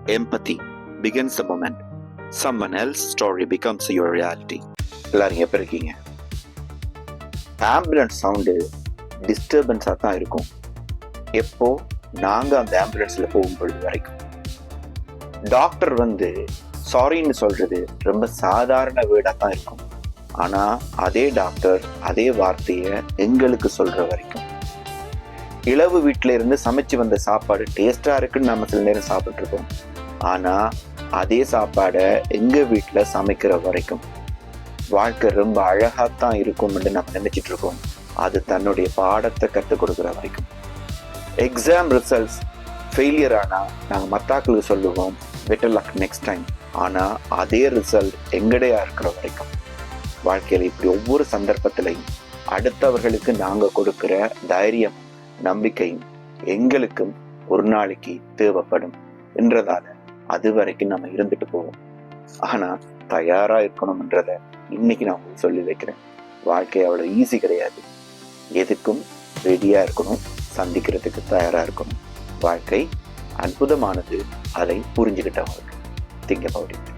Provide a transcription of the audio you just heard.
Empathy begins the moment someone else's story becomes your reality. எல்லாரும் எப்போ இருக்கீங்க? Ambulance sound டிஸ்டர்பன்ஸாக தான் இருக்கும் எப்போ நாங்கள் அந்த ஆம்புலன்ஸில் போகும்பொழுது வரைக்கும். டாக்டர் சாரின்னு சொல்கிறது ரொம்ப சாதாரண வேர்டாக தான் இருக்கும். ஆனால் அதே டாக்டர் அதே வார்த்தையை எங்களுக்கு சொல்கிற வரைக்கும். இளவு வீட்டில இருந்து சமைச்சு வந்த சாப்பாடு டேஸ்டா இருக்குன்னு நம்ம சில நேரம் சாப்பிட்டுருக்கோம். ஆனா அதே சாப்பாடை எங்க வீட்டுல சமைக்கிற வரைக்கும் வாழ்க்கை ரொம்ப அழகாத்தான் இருக்கும்னு நம்ம நினைச்சிட்டு இருக்கோம். அது தன்னுடைய பாடத்தை கற்றுக் கொடுக்குற வரைக்கும். எக்ஸாம் ரிசல்ட்ஸ் ஃபெயிலியர் ஆனா நாங்க மத்தாக்களுக்கு சொல்லுவோம் பெட்டர் லக் நெக்ஸ்ட் டைம். ஆனா அதே ரிசல்ட் எங்கடையா இருக்கிற வரைக்கும் வாழ்க்கையில இப்படி ஒவ்வொரு சந்தர்ப்பத்திலையும் அடுத்தவர்களுக்கு நாங்க கொடுக்கிற தைரியம் நம்பிக்கையும் எங்களுக்கும் ஒரு நாளைக்கு தேவைப்படும் என்றதால அது வரைக்கும் நம்ம இருந்துட்டு போவோம். ஆனா தயாரா இருக்கணும்ன்றத இன்னைக்கு நான் உங்களுக்கு சொல்லி வைக்கிறேன். வாழ்க்கை அவ்வளவு ஈஸி கிடையாது. எதுக்கும் ரெடியா இருக்கணும், சந்திக்கிறதுக்கு தயாரா இருக்கணும். வாழ்க்கை அற்புதமானது, அதை புரிஞ்சுக்கிட்டவங்களுக்கு. Think about it.